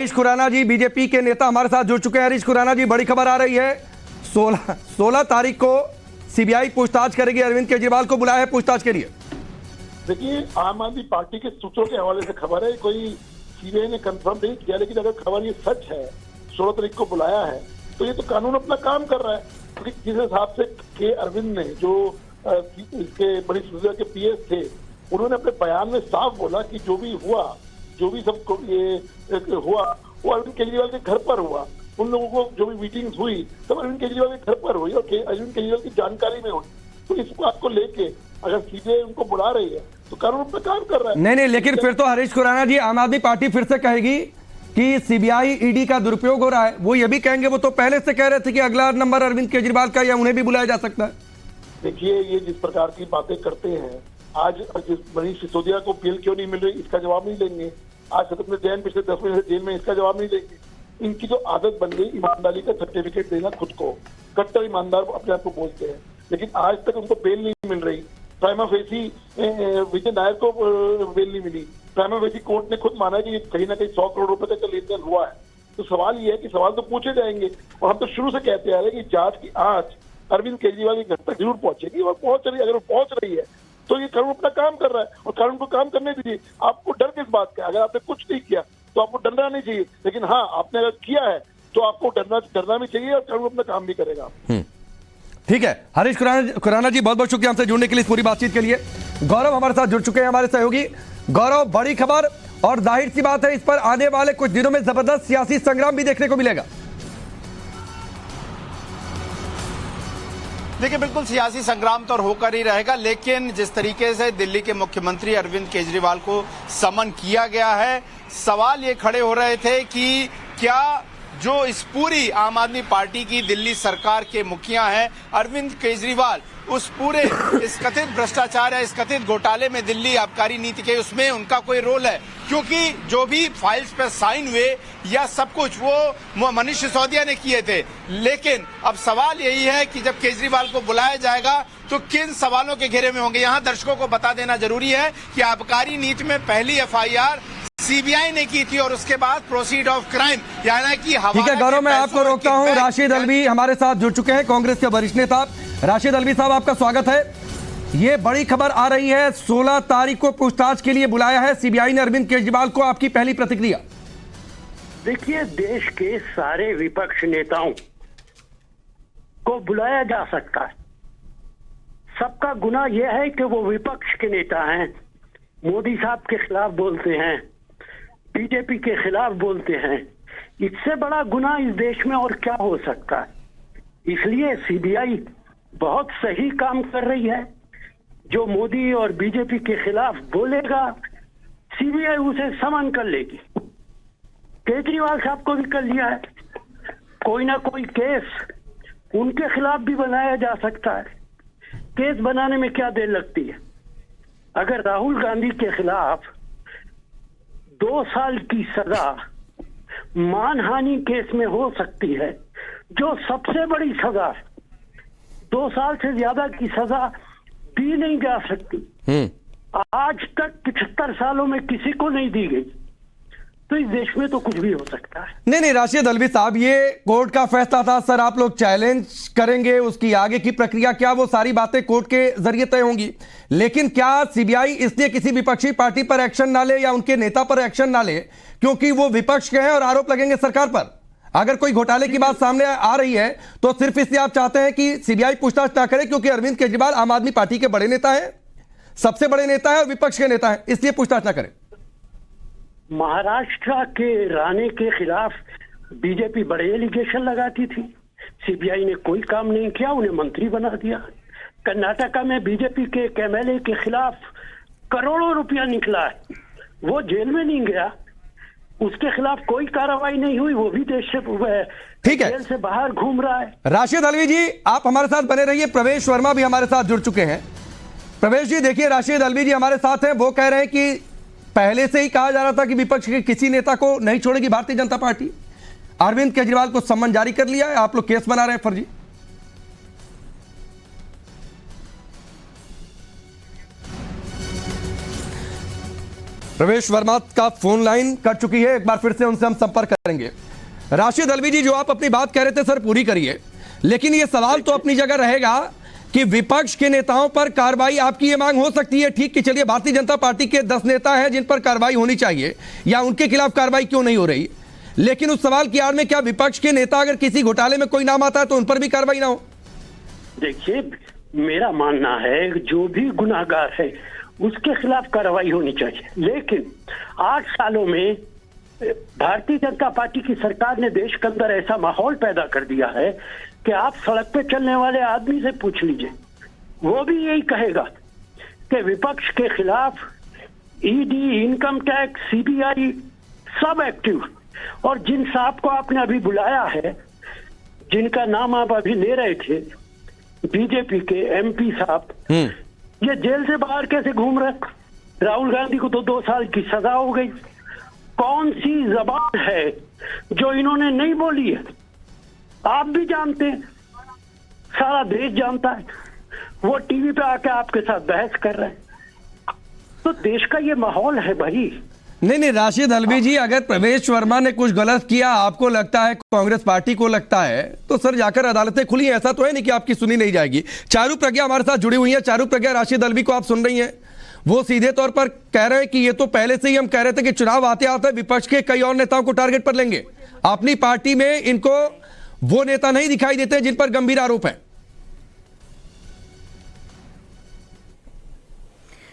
हरीश खुराना जी BJP के नेता हमारे साथ जुड़ चुके हैं। हरीश खुराना जी, बड़ी खबर आ रही है, 16 तारीख को सीबीआई पूछताछ करेगी, अरविंद केजरीवाल को बुलाया है पूछताछ के लिए। देखिए, आम आदमी पार्टी के सूत्रों के हवाले से खबर है, कोई सीबीआई ने कंफर्म नहीं किया, लेकिन अगर खबर ये सच है, 16 तारीख को बुलाया है, तो ये तो कानून अपना काम कर रहा है। क्योंकि जिस हिसाब से के अरविंद ने, जो इसके बड़ी सिसोदिया के पीएस थे, उन्होंने अपने बयान में साफ बोला कि जो भी हुआ, जो भी सब ये हुआ, वो अरविंद केजरीवाल के घर पर हुआ। उन लोगों को जो भी मीटिंग्स हुई सब अरविंद केजरीवाल के घर पर हुई और अरविंद केजरीवाल की जानकारी में हुई। तो इस बात को लेके अगर सीबीआई उनको बुला रही है तो कानून अपना काम कर रहा है। नहीं, लेकिन फिर तो हरीश खुराना जी, आम आदमी पार्टी फिर से कहेगी कि सीबीआई ईडी का दुरुपयोग हो रहा है। वो ये भी कहेंगे, वो तो पहले से कह रहे थे कि अगला नंबर अरविंद केजरीवाल का, या उन्हें भी बुलाया जा सकता है। देखिए, ये जिस प्रकार की बातें करते हैं, आज मनीष सिसोदिया को बेल क्यों नहीं मिल रही, इसका जवाब नहीं देंगे। आज सत्येंद्र जैन पिछले 10 महीने से जेल में, इसका जवाब नहीं देंगे। इनकी जो आदत बन गई ईमानदारी का सर्टिफिकेट देना खुद को, कट्टर ईमानदार अपने आप को बोलते हैं, लेकिन आज तक उनको बेल नहीं मिल रही। प्राइमा फेसी विजय नायर को बेल नहीं मिली। प्राइमा फेसी कोर्ट ने खुद माना कि कहीं ना कहीं 100 करोड़ रुपए का लेन देन हुआ है। तो सवाल ये है कि सवाल तो पूछे जाएंगे, और हम तो शुरू से कहते आ रहे हैं कि जांच की आंच अरविंद केजरीवाल के घर तक जरूर पहुंचेगी, और पहुंच रही है। अगर वो पहुंच रही है तो ये कानून अपना काम कर रहा है, और कानून को काम करने दीजिए। आपको डर किस बात का? अगर आपने कुछ नहीं किया तो आपको डरना नहीं चाहिए, लेकिन हाँ, आपने अगर किया है तो आपको डरना भी चाहिए, और कानून अपना काम भी करेगा। ठीक है, हरीश खुराना जी, बहुत बहुत शुक्रिया हमसे जुड़ने के लिए, इस पूरी बातचीत के लिए। गौरव हमारे साथ जुड़ चुके हैं, हमारे सहयोगी। गौरव, बड़ी खबर, और जाहिर सी बात है इस पर आने वाले कुछ दिनों में जबरदस्त सियासी संग्राम भी देखने को मिलेगा। देखिए, बिल्कुल सियासी संग्राम तो होकर ही रहेगा, लेकिन जिस तरीके से दिल्ली के मुख्यमंत्री अरविंद केजरीवाल को समन किया गया है, सवाल ये खड़े हो रहे थे कि क्या जो इस पूरी आम आदमी पार्टी की दिल्ली सरकार के मुखिया हैं अरविंद केजरीवाल, उस पूरे इस कथित भ्रष्टाचार या इस कथित घोटाले में दिल्ली आबकारी नीति के, उसमें उनका कोई रोल है? क्योंकि जो भी फाइल्स पे साइन हुए या सब कुछ वो मनीष सिसोदिया ने किए थे। लेकिन अब सवाल यही है कि जब केजरीवाल को बुलाया जाएगा तो किन सवालों के घेरे में होंगे। यहाँ दर्शकों को बता देना जरूरी है कि आबकारी नीति में पहली एफआईआर सीबीआई ने की थी, और उसके बाद प्रोसीड ऑफ क्राइम, यानी कि ठीक है गौरव, मैं आपको रोकता हूं। राशिद अल्वी हमारे साथ जुड़ चुके हैं, कांग्रेस के वरिष्ठ नेता। राशिद अल्वी साहब, आपका स्वागत है। ये बड़ी खबर आ रही है, 16 तारीख को पूछताछ के लिए बुलाया है सीबीआई ने अरविंद केजरीवाल को। आपकी पहली प्रतिक्रिया? देखिए, देश के सारे विपक्ष नेताओं को बुलाया जा सकता है। सबका गुनाह यह है कि वो विपक्ष के नेता हैं, मोदी साहब के खिलाफ बोलते हैं, बीजेपी के खिलाफ बोलते हैं। इससे बड़ा गुनाह इस देश में और क्या हो सकता है? इसलिए सीबीआई बहुत सही काम कर रही है। जो मोदी और बीजेपी के खिलाफ बोलेगा, सीबीआई उसे समन कर लेगी। केजरीवाल साहब को भी कर लिया है। कोई ना कोई केस उनके खिलाफ भी बनाया जा सकता है। केस बनाने में क्या देर लगती है? अगर राहुल गांधी के खिलाफ 2 साल की सजा मानहानि केस में हो सकती है, जो सबसे बड़ी सजा है, 2 साल से ज्यादा की सजा दी नहीं जा सकती। आज तक 75 सालों में किसी को नहीं दी गई, तो इस देश में तो कुछ भी हो सकता है। नहीं, राशिद अल्वी साहब, ये कोर्ट का फैसला था सर, आप लोग चैलेंज करेंगे उसकी आगे की प्रक्रिया क्या, वो सारी बातें कोर्ट के जरिए तय होंगी। लेकिन क्या सीबीआई इसलिए किसी विपक्षी पार्टी पर एक्शन ना ले या उनके नेता पर एक्शन ना ले क्योंकि वो विपक्ष के हैं और आरोप लगेंगे सरकार पर? अगर कोई घोटाले की बात सामने आ रही है तो सिर्फ इसलिए आप चाहते हैं कि सीबीआई पूछताछ ना करे क्योंकि अरविंद केजरीवाल आम आदमी पार्टी के बड़े नेता है, सबसे बड़े नेता है और विपक्ष के नेता है, इसलिए पूछताछ ना करें? महाराष्ट्र के राणे के खिलाफ बीजेपी बड़े एलिगेशन लगाती थी, सीबीआई ने कोई काम नहीं किया, उन्हें मंत्री बना दिया। कर्नाटका में बीजेपी के एक एमएलए के खिलाफ करोड़ों रुपया निकला है, वो जेल में नहीं गया, उसके खिलाफ कोई कार्रवाई नहीं हुई, वो भी देश से, ठीक है, जेल से बाहर घूम रहा है। राशिद अल्वी जी, आप हमारे साथ बने रहिए। प्रवेश वर्मा भी हमारे साथ जुड़ चुके हैं। प्रवेश जी, देखिए, राशिद अल्वी जी हमारे साथ हैं। वो कह रहे हैं कि पहले से ही कहा जा रहा था कि विपक्ष के किसी नेता को नहीं छोड़ेगी भारतीय जनता पार्टी। अरविंद केजरीवाल को सम्मन जारी कर लिया है, आप लोग केस बना रहे हैं फर्जी। प्रवेश वर्मा का फोन लाइन कट चुकी है, एक बार फिर से उनसे हम संपर्क करेंगे। राशिद अल्वी जी, जो आप अपनी बात कह रहे थे सर पूरी करिए, लेकिन ये सवाल तो अपनी जगह रहेगा कि विपक्ष के नेताओं पर कार्रवाई, आपकी ये मांग हो सकती है, ठीक कि चलिए भारतीय जनता पार्टी के 10 नेता हैं जिन पर कार्रवाई होनी चाहिए, या उनके खिलाफ कार्रवाई क्यों नहीं हो रही, लेकिन उस सवाल की आड़ में क्या विपक्ष के नेता अगर किसी घोटाले में कोई नाम आता है तो उन पर भी कार्रवाई ना हो? देखिए, मेरा मानना है जो भी गुनाहगार है उसके खिलाफ कार्रवाई होनी चाहिए, लेकिन 8 सालों में भारतीय जनता पार्टी की सरकार ने देश के अंदर ऐसा माहौल पैदा कर दिया है कि आप सड़क पे चलने वाले आदमी से पूछ लीजिए, वो भी यही कहेगा कि विपक्ष के खिलाफ ईडी, इनकम टैक्स, सीबीआई सब एक्टिव। और जिन साहब को आपने अभी बुलाया है, जिनका नाम आप अभी ले रहे थे, बीजेपी के एमपी साहब, ये जेल से बाहर कैसे घूम रहे? राहुल गांधी को तो 2 साल की सजा हो गई। कौन सी जबान है जो इन्होंने नहीं बोली है? आप भी जानते हैं, सारा देश जानता है। वो टीवी पे आके आपके साथ बहस कर रहे हैं। तो देश का ये माहौल है भाई। नहीं, राशिद अल्वी जी, अगर प्रवेश वर्मा ने कुछ गलत किया, आपको लगता है, कांग्रेस पार्टी को लगता है, तो सर जाकर अदालतें खुली हैं। ऐसा तो है नहीं कि आपकी सुनी नहीं जाएगी। चारू प्रज्ञा हमारे साथ जुड़ी हुई है। चारू प्रज्ञा, राशिद अल्वी को आप सुन रही हैं? वो सीधे तौर पर कह रहे हैं कि ये तो पहले से ही हम कह रहे थे कि चुनाव आते आते विपक्ष के कई और नेताओं को टारगेट पर लेंगे। अपनी पार्टी में इनको वो नेता नहीं दिखाई देते जिन पर गंभीर आरोप है।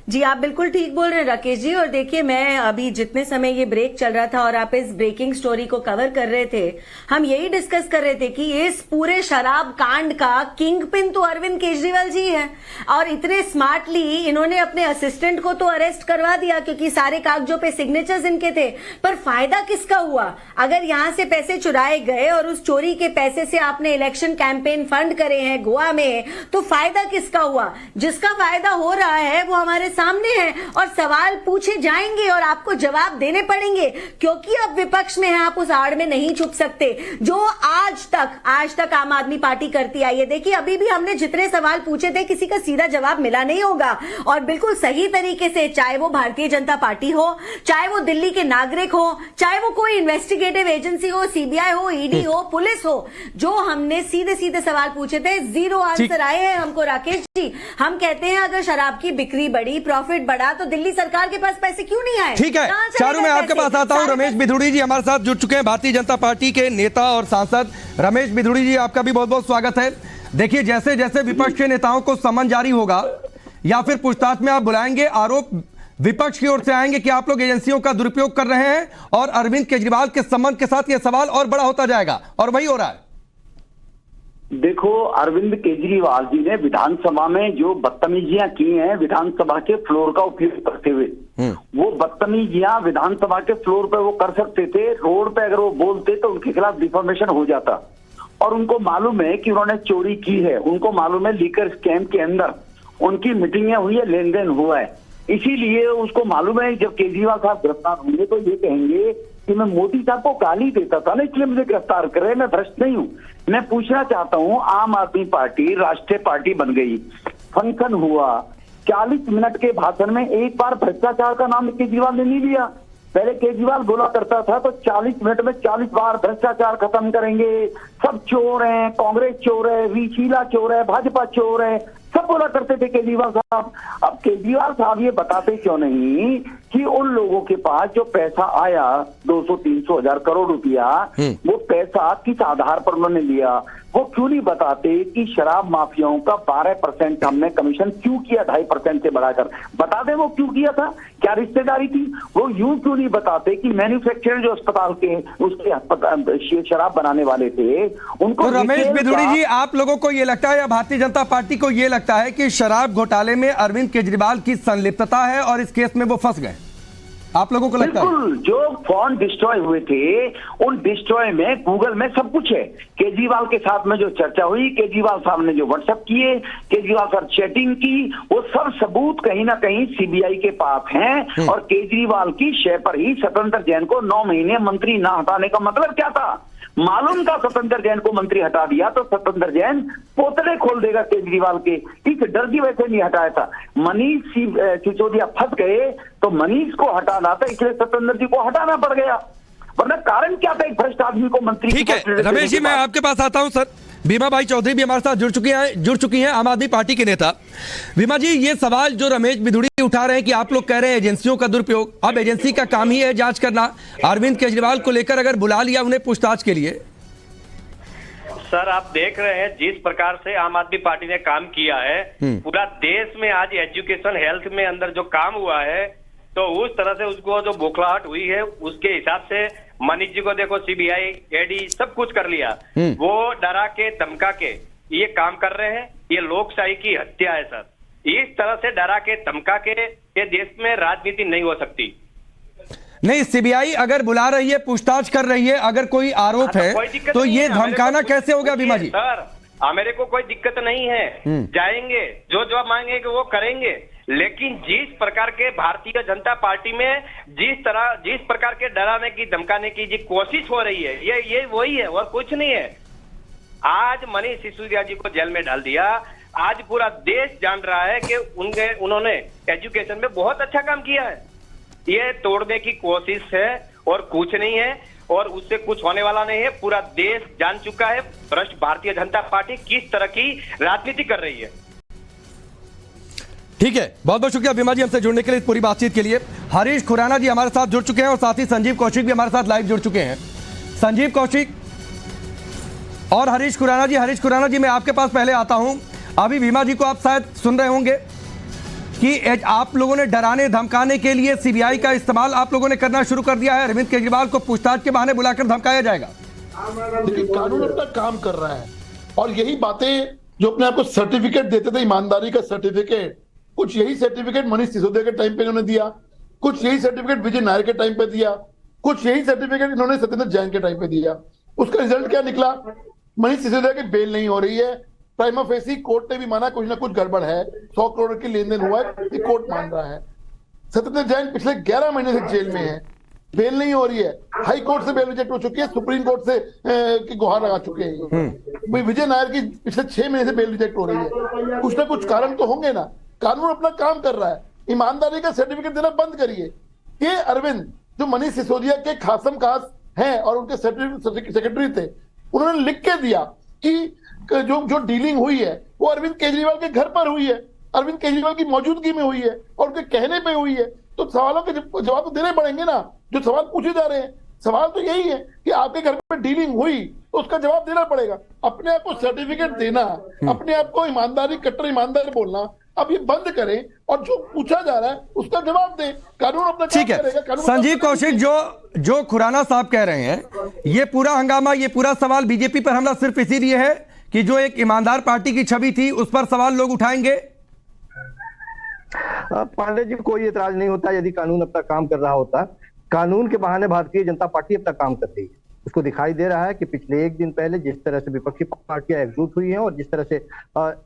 जी, आप बिल्कुल ठीक बोल रहे हैं राकेश जी। और देखिए, मैं अभी जितने समय ये ब्रेक चल रहा था और आप इस ब्रेकिंग स्टोरी को कवर कर रहे थे, हम यही डिस्कस कर रहे थे कि इस पूरे शराब कांड का किंग पिन तो अरविंद केजरीवाल जी है। और इतने स्मार्टली इन्होंने अपने असिस्टेंट को तो अरेस्ट करवा दिया क्योंकि सारे कागजों पे सिग्नेचर्स इनके थे। पर फायदा किसका हुआ? अगर यहां से पैसे चुराए गए और उस चोरी के पैसे से आपने इलेक्शन कैंपेन फंड करे हैं गोवा में, तो फायदा किसका हुआ? जिसका फायदा हो रहा है वो हमारे सामने है और सवाल पूछे जाएंगे और आपको जवाब देने पड़ेंगे, क्योंकि अब विपक्ष में है, आप उस आड़ में नहीं छुप सकते। जो आज तक आम आदमी पार्टी करती आई है। देखिए, अभी भी हमने जितने सवाल पूछे थे किसी का सीधा जवाब मिला नहीं होगा, और बिल्कुल सही तरीके से, चाहे वो भारतीय जनता पार्टी हो, चाहे वो दिल्ली के नागरिक हो, चाहे वो कोई इन्वेस्टिगेटिव एजेंसी हो, सीबीआई हो, ईडी हो, पुलिस हो, जो हमने सीधे सीधे सवाल पूछे थे, 0 आंसर आए हैं हमको। राकेश जी, हम कहते हैं अगर शराब की बिक्री बढ़ी, प्रॉफिट बढ़ा, तो दिल्ली सरकार के पास पैसे क्यों नहीं आए? ठीक है, चारू मैं आपके पास आता हूं। रमेश बिधूड़ी जी हमारे साथ जुड़ चुके हैं, भारतीय जनता पार्टी के नेता और सांसद। रमेश बिधूड़ी जी, आपका भी बहुत बहुत स्वागत है। देखिए, जैसे जैसे विपक्ष के नेताओं को समन जारी होगा या फिर पूछताछ में आप बुलाएंगे, आरोप विपक्ष की ओर से आएंगे कि आप लोग एजेंसियों का दुरुपयोग कर रहे हैं, और अरविंद केजरीवाल के संबंध के साथ यह सवाल और बड़ा होता जाएगा, और वही हो रहा है। देखो, अरविंद केजरीवाल जी ने विधानसभा में जो बदतमीजियां की हैं विधानसभा के फ्लोर का उपयोग करते हुए, वो बदतमीजियां विधानसभा के फ्लोर पे वो कर सकते थे। रोड पे अगर वो बोलते तो उनके खिलाफ डिफॉर्मेशन हो जाता। और उनको मालूम है कि उन्होंने चोरी की है, उनको मालूम है लीकर स्कैम के अंदर उनकी मीटिंगें हुई है, लेन देन हुआ है। इसीलिए उसको मालूम है जब केजरीवाल साहब गिरफ्तार होंगे तो ये कहेंगे कि मैं मोदी साहब को गाली देता था ना, इसलिए मुझे गिरफ्तार कर रहे, मैं भ्रष्ट नहीं हूं। मैं पूछना चाहता हूं, आम आदमी पार्टी राष्ट्रीय पार्टी बन गई, फंक्शन हुआ, 40 मिनट के भाषण में एक बार भ्रष्टाचार का नाम केजरीवाल ने नहीं लिया। पहले केजरीवाल बोला करता था तो 40 मिनट में 40 बार भ्रष्टाचार खत्म करेंगे, सब चोर हैं, कांग्रेस चोर है, शीला चोर है, भाजपा चोर है, सब बोला करते थे केजरीवाल साहब। अब केजरीवाल साहब ये बताते क्यों नहीं कि उन लोगों के पास जो पैसा आया 200-300 हजार करोड़ रुपया, वो पैसा किस आधार पर उन्होंने लिया? वो क्यों नहीं बताते कि शराब माफियाओं का 12% हमने कमीशन क्यों किया, 2.5% से बढ़ाकर? बता दें वो क्यों किया था, क्या रिश्तेदारी थी? वो यूं क्यों नहीं बताते कि मैन्युफैक्चरर जो अस्पताल के उसके शराब बनाने वाले थे उनको। तो रमेश बिधूड़ी जी, आप लोगों को ये लगता है या भारतीय जनता पार्टी को ये लगता है कि शराब घोटाले में अरविंद केजरीवाल की संलिप्तता है और इस केस में वो फंस गए? आप लोगों को लगता है? बिल्कुल, जो फोन डिस्ट्रॉय हुए थे उन डिस्ट्रॉय में गूगल में सब कुछ है। केजरीवाल के साथ में जो चर्चा हुई, केजरीवाल साहब ने जो व्हाट्सएप किए, केजरीवाल साहब चैटिंग की, वो सब सबूत कहीं ना कहीं सीबीआई के पास हैं। और केजरीवाल की शय पर ही सत्येंद्र जैन को 9 महीने मंत्री ना हटाने का मतलब क्या था? मालूम था सत्येंद्र जैन को मंत्री हटा दिया तो सत्येंद्र जैन पोतले खोल देगा केजरीवाल के, इस डर की वजह से नहीं हटाया था। मनीष सिसोदिया फंस गए तो मनीष को हटाना था, इसलिए सत्येंद्र जी को हटाना पड़ गया, वरना कारण क्या था एक भ्रष्ट आदमी को मंत्री। ठीक है रमेश जी, मैं आपके पास आता हूं सर। बीमा बाई चौधरी भी हमारे साथ जुड़ चुकी हैं, आम आदमी पार्टी के नेता। बीमा जी, ये सवाल जो रमेश बिधूड़ी उठा रहे हैं कि आप लोग कह रहे हैं एजेंसियों का दुरुपयोग, अब एजेंसी का काम ही है जांच करना। अरविंद केजरीवाल को लेकर अगर बुला लिया उन्हें पूछताछ के लिए। सर आप देख रहे हैं जिस प्रकार से आम आदमी पार्टी ने काम किया है, पूरा देश में आज एजुकेशन हेल्थ में अंदर जो काम हुआ है, तो उस तरह से उसको जो बौखलाहट हुई है उसके हिसाब से मनीष जी को देखो, सीबीआई ईडी सब कुछ कर लिया, वो डरा के धमका के ये काम कर रहे हैं। ये लोकशाही की हत्या है सर। इस तरह से डरा के धमका के ये देश में राजनीति नहीं हो सकती। नहीं, सीबीआई अगर बुला रही है, पूछताछ कर रही है, अगर कोई आरोप है तो ये धमकाना कैसे होगा बीमा जी? सर मेरे को कोई दिक्कत नहीं है, जाएंगे जो जवाब मांगेंगे वो करेंगे, लेकिन जिस प्रकार के भारतीय जनता पार्टी में जिस प्रकार के डराने की धमकाने की जो कोशिश हो रही है, ये वही है और कुछ नहीं है। आज मनीष सिसोदिया जी को जेल में डाल दिया, आज पूरा देश जान रहा है कि उन्होंने एजुकेशन में बहुत अच्छा काम किया है। ये तोड़ने की कोशिश है और कुछ नहीं है, और उससे कुछ होने वाला नहीं है। पूरा देश जान चुका है भ्रष्ट भारतीय जनता पार्टी किस तरह की राजनीति कर रही है। ठीक है, बहुत बहुत शुक्रिया बीमा जी हमसे जुड़ने के लिए, इस पूरी बातचीत के लिए। हरीश खुराना जी हमारे साथ जुड़ चुके हैं और साथ ही संजीव कौशिक भी हमारे साथ लाइव जुड़ चुके हैं। संजीव कौशिक और हरीश खुराना जी मैं आपके पास पहले आता हूं। अभी बीमा जी को आप शायद सुन रहे होंगे कि आप लोगों ने डराने धमकाने के लिए सीबीआई का इस्तेमाल आप लोगों ने करना शुरू कर दिया है। अरविंद केजरीवाल को पूछताछ के बहाने बुलाकर धमकाया जाएगा। देखिए, कानून अपना काम कर रहा है और यही बातें जो अपने आपको सर्टिफिकेट देते थे, ईमानदारी का सर्टिफिकेट, कुछ यही सर्टिफिकेट मनीष सिसोदिया के टाइम पे इन्होंने दिया, कुछ यही सर्टिफिकेट विजय नायर के टाइम पे दिया, कुछ यही सर्टिफिकेट इन्होंने सत्येंद्र जैन के टाइम पे दिया। उसका रिजल्ट क्या निकला? मनीष सिसोदिया की बेल नहीं हो रही है। प्राइमा फेसी कोर्ट ने भी माना कुछ ना कुछ गड़बड़ है, 100 करोड़ की लेन देन हुआ है, ये कोर्ट मान रहा है। सत्येंद्र जैन पिछले 11 महीने से जेल में है, बेल नहीं हो रही है। हाई कोर्ट से बेल रिजेक्ट हो चुकी है, सुप्रीम कोर्ट से की गुहार लगा चुके हैं। विजय नायर की पिछले 6 महीने से बेल रिजेक्ट हो रही है। कुछ ना कुछ कारण तो होंगे ना। कानून अपना काम कर रहा है। ईमानदारी का सर्टिफिकेट देना बंद करिए। ये अरविंद जो मनीष सिसोदिया के खासम खास हैं और उनके सेक्रेटरी थे, उन्होंने लिख के दिया कि जो डीलिंग हुई है वो अरविंद केजरीवाल के घर पर हुई है, अरविंद केजरीवाल की मौजूदगी में हुई है और उनके कहने पे हुई है। तो सवालों के जवाब तो देने पड़ेंगे ना, जो सवाल पूछे जा रहे हैं। सवाल तो यही है कि आपके घर पे डीलिंग हुई तो उसका जवाब देना पड़ेगा। अपने आप को सर्टिफिकेट देना, अपने आप को ईमानदारी कट्टर ईमानदार बोलना, अब ये बंद करें और जो पूछा जा रहा है उसका जवाब दें। कानून अपना काम करेगा। संजीव कौशिक, जो खुराना साहब कह रहे हैं, ये पूरा हंगामा, ये पूरा सवाल बीजेपी पर हमला सिर्फ इसीलिए है कि जो एक ईमानदार पार्टी की छवि थी उस पर सवाल लोग उठाएंगे। पांडे जी, कोई एतराज नहीं होता यदि कानून अपना काम कर रहा होता। कानून के बहाने भारतीय जनता पार्टी अपना काम कर रही है। उसको दिखाई दे रहा है कि पिछले एक दिन पहले जिस तरह से विपक्षी पार्टियां एकजुट हुई हैं और जिस तरह से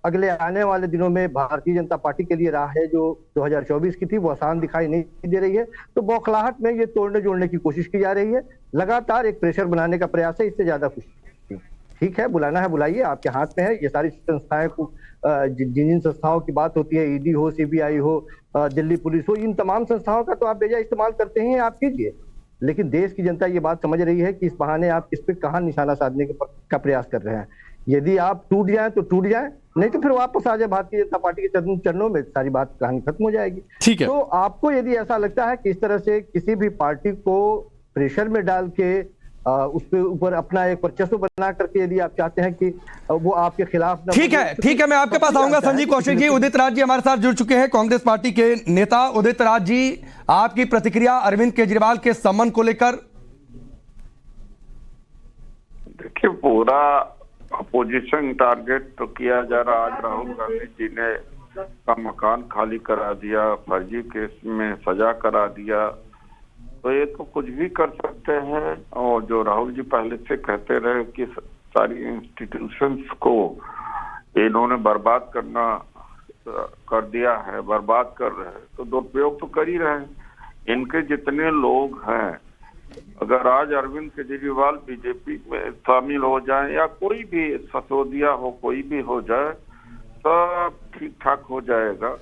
अगले आने वाले दिनों में भारतीय जनता पार्टी के लिए राह है जो 2024 की थी वो आसान दिखाई नहीं दे रही है। तो बौखलाहट में ये तोड़ने जोड़ने की कोशिश की जा रही है। लगातार एक प्रेशर बनाने का प्रयास है, इससे ज्यादा कुछ नहीं। ठीक है, बुलाना है बुलाइए, आपके हाथ में है। ये सारी संस्थाएं को जिन संस्थाओं की बात होती है, ईडी हो, सीबीआई हो, दिल्ली पुलिस हो, इन तमाम संस्थाओं का तो आप बेजा इस्तेमाल करते हैं, आप कीजिए। लेकिन देश की जनता ये बात समझ रही है कि इस बहाने आप किस पे कहां निशाना साधने का प्रयास कर रहे हैं। यदि आप टूट जाएं तो टूट जाएं, नहीं तो फिर वापस आ जाए भारतीय जनता पार्टी के चरणों में, सारी बात कहानी खत्म हो जाएगी। ठीक है। तो आपको यदि ऐसा लगता है कि इस तरह से किसी भी पार्टी को प्रेशर में डाल के उसके ऊपर अपना एक वर्चस्व बना करके यदि आप चाहते हैं कि वो आपके खिलाफ न, ठीक है, मैं आपके पास आऊंगा। संजीव कौशिक जी, उदित राज जी हमारे साथ जुड़ चुके हैं, कांग्रेस पार्टी के नेता। उदित राज जी, आपकी प्रतिक्रिया अरविंद केजरीवाल के सम्मन को लेकर? देखिए, पूरा अपोजिशन टारगेट तो किया जा रहा। आज राहुल गांधी जी ने का मकान खाली करा दिया, फर्जी केस में सजा करा दिया, तो ये तो कुछ भी कर सकते हैं। और जो राहुल जी पहले से कहते रहे कि सारी इंस्टीट्यूशंस को इन्होंने बर्बाद करना कर दिया है, बर्बाद कर रहे हैं, तो दुरुपयोग तो कर ही रहे हैं। इनके जितने लोग हैं अगर आज अरविंद केजरीवाल बीजेपी में शामिल हो जाए या कोई भी सिसोदिया हो, कोई भी हो जाए, सब ठीक ठाक हो जाएगा।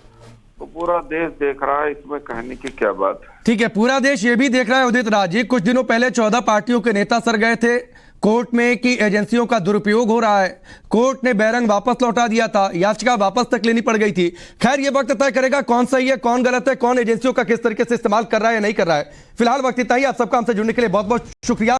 तो पूरा देश देख रहा है, इसमें कहने की क्या बात है। ठीक है, पूरा देश ये भी देख रहा है उदित राज जी। कुछ दिनों पहले 14 पार्टियों के नेता सर गए थे कोर्ट में कि एजेंसियों का दुरुपयोग हो रहा है। कोर्ट ने बैरंग वापस लौटा दिया था, याचिका वापस तक लेनी पड़ गई थी। खैर ये वक्त तय करेगा कौन सही है, कौन गलत है, कौन एजेंसियों का किस तरीके से इस्तेमाल कर रहा है या नहीं कर रहा है। फिलहाल वक्त इतना ही। आप सबका हमसे जुड़ने के लिए बहुत बहुत शुक्रिया।